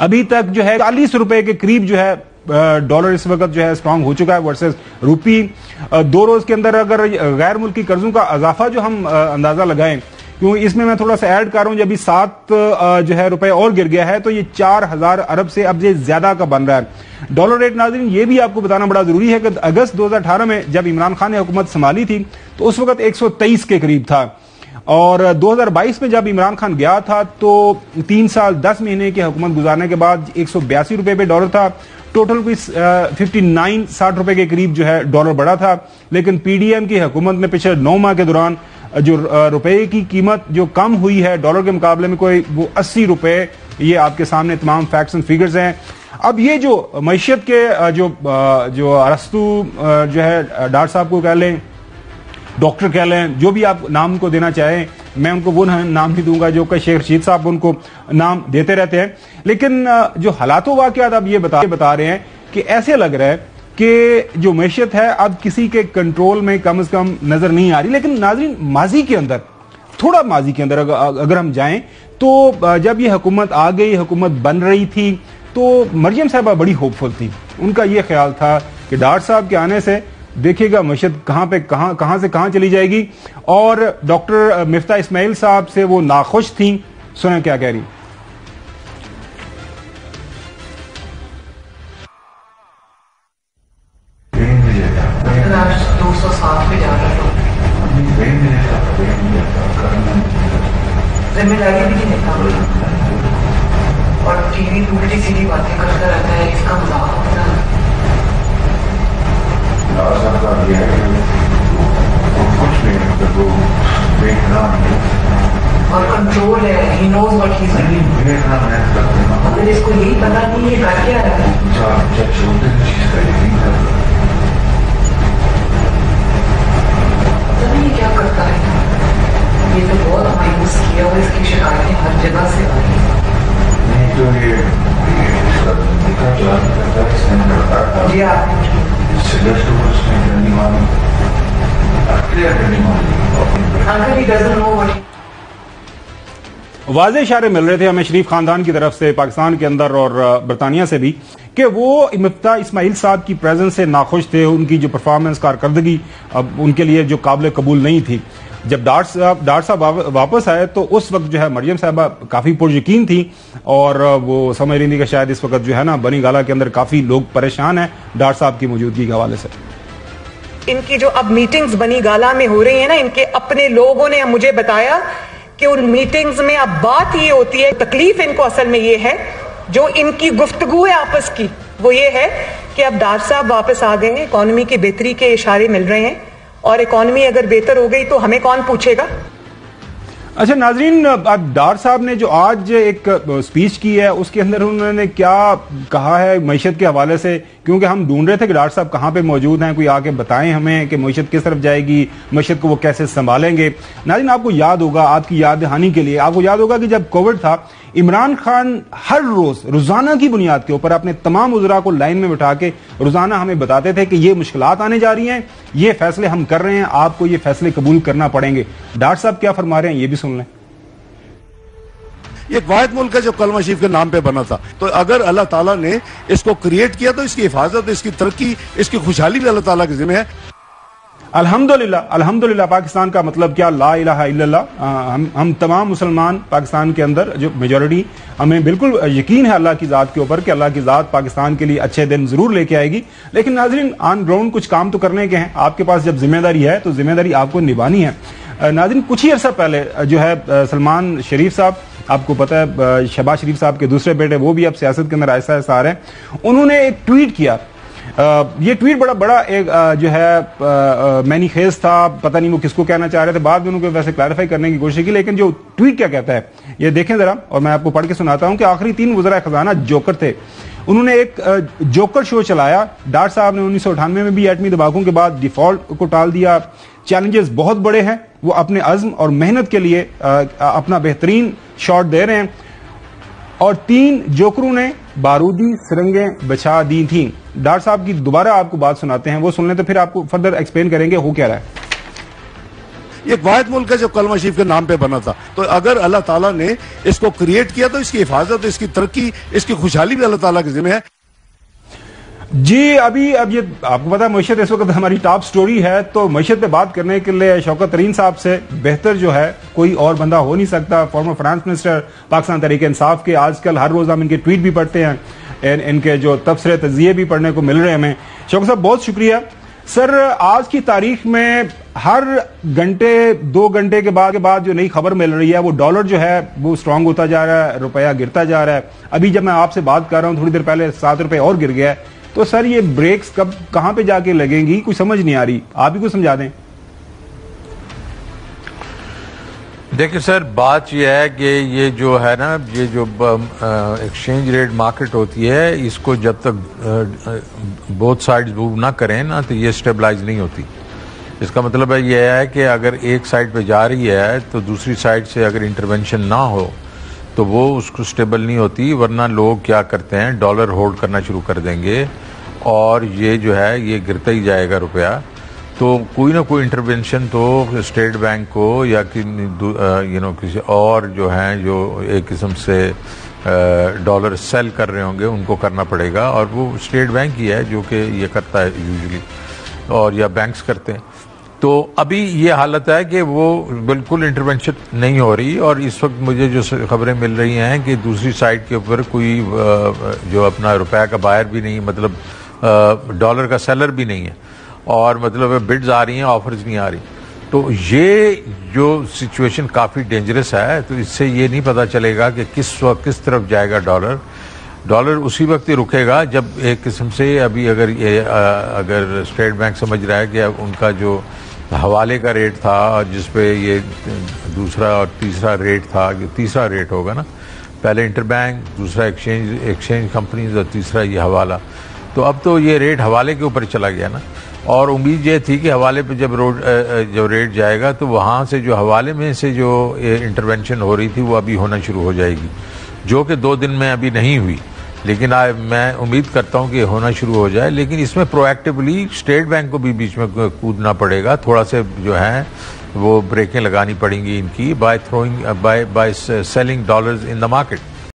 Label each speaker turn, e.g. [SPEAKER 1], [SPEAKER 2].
[SPEAKER 1] अभी तक जो है 40 रुपए के करीब जो है डॉलर इस वक्त जो है स्ट्रांग हो चुका है वर्सेस रूपी। 2 रोज के अंदर अगर गैर मुल्की कर्जों का इजाफा जो हम अंदाजा लगाएं, क्योंकि इसमें मैं थोड़ा सा ऐड कर रहा हूं, जब 7 जो है रुपए और गिर गया है तो ये 4000 अरब से अब ये ज्यादा का बन रहा है डॉलर रेट। नाज़रीन ये भी आपको बताना बड़ा जरूरी है कि अगस्त 2018 में जब इमरान खान ने हुकूमत संभाली थी तो उस वक्त 123 के करीब था, और 2022 में जब इमरान खान गया था तो 3 साल 10 महीने की हुकूमत गुजारने के बाद 182 रुपए पे डॉलर था। टोटल कोई 59-60 रुपए के करीब जो है डॉलर बढ़ा था। लेकिन पीडीएम की हुकूमत में पिछले 9 माह के दौरान जो रुपए की कीमत जो कम हुई है डॉलर के मुकाबले में कोई वो 80 रुपए, ये आपके सामने तमाम फैक्ट्स एंड फिगर्स हैं। अब ये जो मईशत के जो अरस्तु जो है डॉक्टर साहब को कह लें, डॉक्टर कह लें, जो भी आप नाम को देना चाहें, मैं उनको वो नाम नहीं दूंगा जो कि शेख रशीद साहब उनको नाम देते रहते हैं। लेकिन जो हालात वाकयात अब ये बता रहे हैं कि ऐसे लग रहा है कि जो मैशत है अब किसी के कंट्रोल में कम से कम नजर नहीं आ रही। लेकिन नाज़रीन माजी के अंदर, थोड़ा माजी के अंदर अगर हम जाएं तो जब ये हुकूमत आ गई, हुकूमत बन रही थी, तो मरियम साहबा बड़ी होपफुल थी। उनका ये ख्याल था कि डॉक्टर साहब के आने से देखिएगा मैशत कहां से कहां चली जाएगी। और डॉक्टर मिफ्ता इस्माइल साहब से वो नाखुश थी। सुने क्या कह रही।
[SPEAKER 2] जिम्मेदारी भी नहीं लेता और टीवी उल्टी सीधी बातें करता रहता है, इसका मजाक होता है।
[SPEAKER 3] कुछ नहीं,
[SPEAKER 2] और कंट्रोल है, he knows what he is doing. अगर इसको यही पता नहीं है कर क्या रहा है, पता नहीं क्या करता है। ये तो बहुत मायूस किया और इसकी शिकायतें हर जगह से आ रही हैं।
[SPEAKER 3] नहीं तो ये
[SPEAKER 2] जी आप अगर ही डजंट नो व्हाट।
[SPEAKER 1] वाज़े इशारे मिल रहे थे हमें शरीफ खानदान की तरफ से पाकिस्तान के अंदर और बरतानिया से भी कि वो मिफ्ता इस्माइल साहब की प्रेजेंस से नाखुश थे। उनकी जो परफॉर्मेंस, कारकर्दगी अब उनके लिए जो काबिल कबूल नहीं थी। जब डॉक्टर साहब वापस आए तो उस वक्त जो है मरियम साहबा काफी पुरयकीन थी और वो समझ रही थी कि शायद इस वक्त जो है ना बनी गाला के अंदर काफी लोग परेशान हैं डॉक्टर साहब की मौजूदगी के हवाले से।
[SPEAKER 4] इनकी जो अब मीटिंग्स बनी गाला में हो रही है ना, इनके अपने लोगों ने मुझे बताया कि उन मीटिंग्स में अब बात ये होती है, तकलीफ इनको असल में ये है, जो इनकी गुफ्तगू है आपस की, वो ये है कि अब डॉक्टर साहब वापस आ गए हैं, इकोनॉमी की बेहतरी के इशारे मिल रहे हैं, और इकोनॉमी अगर बेहतर हो गई तो हमें कौन पूछेगा।
[SPEAKER 1] अच्छा नाजरीन, अब डॉक्टर साहब ने जो आज एक स्पीच की है उसके अंदर उन्होंने क्या कहा है मईशत के हवाले से, क्योंकि हम ढूंढ रहे थे कि डॉक्टर साहब कहाँ पे मौजूद हैं, कोई आके बताएं हमें कि मईशत किस तरफ जाएगी, मईशत को वो कैसे संभालेंगे। नाजरीन आपको याद होगा, आपकी याद दहानी के लिए आपको याद होगा कि जब कोविड था, इमरान खान हर रोज रोजाना की बुनियाद के ऊपर अपने तमाम उजरा को लाइन में बिठा के रोजाना हमें बताते थे कि ये मुश्किलात आने जा रही हैं, ये फैसले हम कर रहे हैं, आपको ये फैसले कबूल करना पड़ेंगे। डॉक्टर साहब क्या फरमा रहे हैं ये भी सुन लें।
[SPEAKER 5] ये वाहिद मुल्क है जो कलमा शरीफ के नाम पे बना था, तो अगर अल्लाह ताला ने इसको क्रिएट किया तो इसकी हिफाजत, इसकी तरक्की, इसकी खुशहाली भी अल्लाह ताला के जिम्मे है।
[SPEAKER 1] अल्हम्दुलिल्लाह, अल्हम्दुलिल्लाह। पाकिस्तान का मतलब क्या, ला इलाहा इल्लल्लाह। हम तमाम मुसलमान पाकिस्तान के अंदर जो मेजॉरिटी, हमें बिल्कुल यकीन है अल्लाह की जात के ऊपर कि अल्लाह की जात पाकिस्तान के लिए अच्छे दिन जरूर लेके आएगी। लेकिन नाजरीन ऑन ग्राउंड कुछ काम तो करने के हैं। आपके पास जब जिम्मेदारी है तो जिम्मेदारी आपको निभानी है। नाजरीन कुछ ही अर्सा पहले जो है सलमान शरीफ साहब, आपको पता है शहबाज शरीफ साहब के दूसरे बेटे, वो भी अब सियासत के अंदर ऐसा आ रहे हैं। उन्होंने एक ट्वीट किया। ये ट्वीट बड़ा एक जो है मैनी खेज था, पता नहीं वो किसको कहना चाह रहे थे, बाद में उनको वैसे क्लैरिफाई करने की कोशिश की। लेकिन जो ट्वीट क्या कहता है ये देखें जरा, और मैं आपको पढ़ के सुनाता हूं कि आखिरी 3 वज़रा खजाना जोकर थे। उन्होंने एक जोकर शो चलाया। डॉक्टर साहब ने 1998 में भी एटमी दबाकों के बाद डिफॉल्ट को टाल दिया। चैलेंजेस बहुत बड़े हैं, वो अपने अज़्म और मेहनत के लिए अपना बेहतरीन शॉट दे रहे हैं। और 3 जोकरों ने बारूदी सुरंगें बचा दी थी। डॉक्टर साहब की दोबारा आपको बात सुनाते हैं, वो सुन लें तो फिर आपको फर्दर एक्सप्लेन करेंगे हो क्या रहा है।
[SPEAKER 5] ये एक वाहिद मुल्क है जो कलमा शरीफ के नाम पे बना था। तो अगर अल्लाह ताला ने इसको क्रिएट किया तो इसकी हिफाजत, इसकी तरक्की, इसकी खुशहाली भी अल्लाह ताला के जिम्मे है।
[SPEAKER 1] जी अब ये आपको पता है मैशत इस वक्त हमारी टॉप स्टोरी है, तो मैशत पे बात करने के लिए शौकत तरीन साहब से बेहतर जो है कोई और बंदा हो नहीं सकता। Former finance minister Pakistan Tehreek Insaf के, आजकल हर रोज हम इनके ट्वीट भी पढ़ते हैं, इनके जो तबसरे तजिए भी पढ़ने को मिल रहे हैं हमें। शौकत साहब बहुत शुक्रिया। सर आज की तारीख में हर घंटे 2 घंटे के बाद जो नई खबर मिल रही है वो डॉलर जो है वो स्ट्रांग होता जा रहा है, रुपया गिरता जा रहा है। अभी जब मैं आपसे बात कर रहा हूं थोड़ी देर पहले 7 रुपए और गिर गया है। तो सर ये ब्रेक्स कब कहां पे जाके लगेंगी, कुछ समझ नहीं आ रही, आप ही कुछ समझा दें।
[SPEAKER 6] देखिए सर, बात यह है कि ये जो है ना, ये जो एक्सचेंज रेट मार्केट होती है, इसको जब तक बोथ साइड्स मूव ना करें ना तो ये स्टेबलाइज नहीं होती। इसका मतलब है यह है कि अगर एक साइड पे जा रही है तो दूसरी साइड से अगर इंटरवेंशन ना हो तो वो उसको स्टेबल नहीं होती, वरना लोग क्या करते हैं डॉलर होल्ड करना शुरू कर देंगे और ये जो है ये गिरता ही जाएगा रुपया। तो कोई ना कोई इंटरवेंशन तो स्टेट बैंक को या किसी और जो हैं जो एक किस्म से डॉलर सेल कर रहे होंगे उनको करना पड़ेगा, और वो स्टेट बैंक ही है जो कि ये करता है यूजुअली, और या बैंक्स करते हैं। तो अभी ये हालत है कि वो बिल्कुल इंटरवेंशन नहीं हो रही, और इस वक्त मुझे जो खबरें मिल रही हैं कि दूसरी साइड के ऊपर कोई जो अपना रुपया का बायर भी नहीं, मतलब डॉलर का सेलर भी नहीं है, और मतलब बिड्स आ रही हैं, ऑफर्स नहीं आ रही। तो ये जो सिचुएशन काफ़ी डेंजरस है, तो इससे ये नहीं पता चलेगा कि किस वक्त किस तरफ जाएगा डॉलर उसी वक्त ही रुकेगा जब एक किस्म से अभी अगर स्टेट बैंक समझ रहा है कि उनका जो हवाले का रेट था जिसपे ये दूसरा और तीसरा रेट था, ये तीसरा रेट होगा ना, पहले इंटरबैंक, दूसरा एक्सचेंज कंपनीज और तीसरा ये हवाला। तो अब तो ये रेट हवाले के ऊपर चला गया ना, और उम्मीद ये थी कि हवाले पे जब रेट जाएगा तो वहाँ से जो हवाले में से जो इंटरवेंशन हो रही थी वो अभी होना शुरू हो जाएगी, जो कि 2 दिन में अभी नहीं हुई, लेकिन मैं उम्मीद करता हूं कि होना शुरू हो जाए। लेकिन इसमें प्रोएक्टिवली स्टेट बैंक को भी बीच में कूदना पड़ेगा, थोड़ा से जो है वो ब्रेकें लगानी पड़ेंगी इनकी, by selling dollars in the market.